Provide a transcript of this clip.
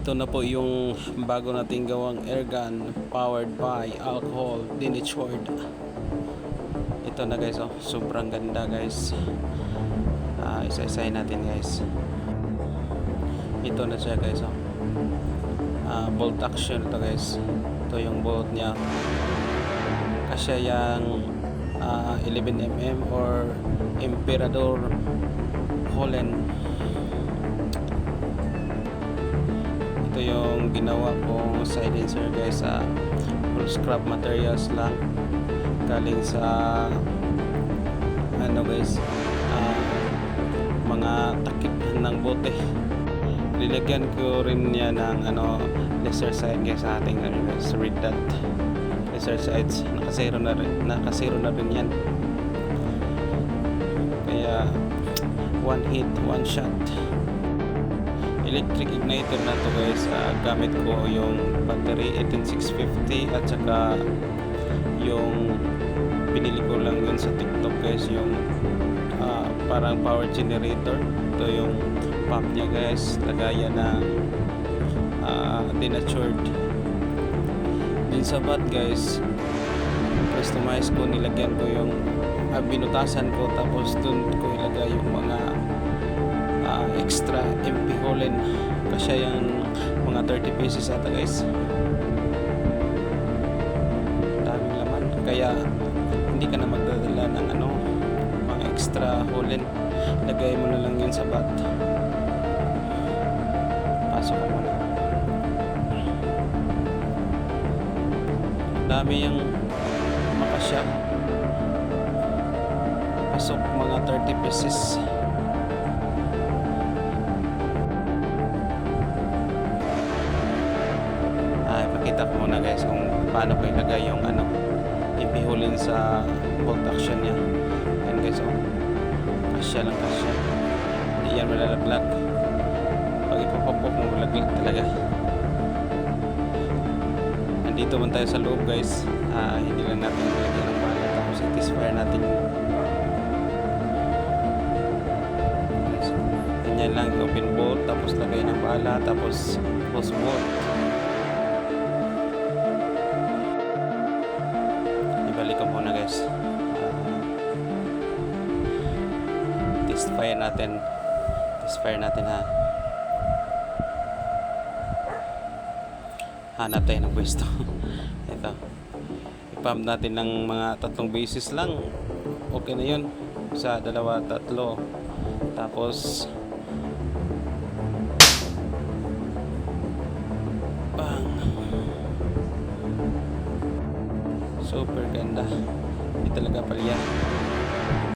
Ito na po yung bago nating gawang airgun powered by alcohol denatured. Ito na guys, oh, sobrang ganda guys. Isa-isahin natin guys. Ito na siya guys, oh. Bolt action ito guys. Ito yung bolt niya. Kasi yung 11mm or Emperador Holland. Ito yung ginawa kong silencer guys, sa full scrap materials lang, galing sa ano guys, mga takip ng bote. Nilagyan ko rin niya ng laser sight guys sa ating guys, red dot laser sights. Nakasero na rin yan, kaya one hit one shot. Electric igniter na to guys. Gamit ko yung battery 18650 at saka yung pinili ko lang yun sa TikTok guys, yung parang power generator. Ito yung pump niya guys, lagayan na denatured. Din sa bat guys, customize ko, nilagyan ko yung binutasan ko, tapos dun ko ilagay yung mga extra MP Holland, kasi yung mga 30 pieces ata guys. Daming laman, kaya hindi ka na magdadala ng mga extra Holland. Lagay mo na lang yun sa bat. Pasok mo na. Dami yung makasya. Pasok mga 30 pieces. Pakita ko muna guys kung paano ko ilagay yung ipihulin sa bolt action niya. Yan guys, oh, kasya lang kasya, hindi yan malalaglag. Pag ipapapok mo, malaglag talaga. Nandito man tayo sa loob guys, hindi lang natin ilagay ng bala, tapos i-fire natin. Ganyan lang, open bolt, tapos lagay ng bala, tapos close bolt. Ibalik ko muna guys. Test fire natin ha. Hanap tayo ng pwesto. Ito, ipump natin ng mga 3 beses lang, okay na yun. Sa 2, 3, tapos bang, super ganda. Hindi talaga pala yan.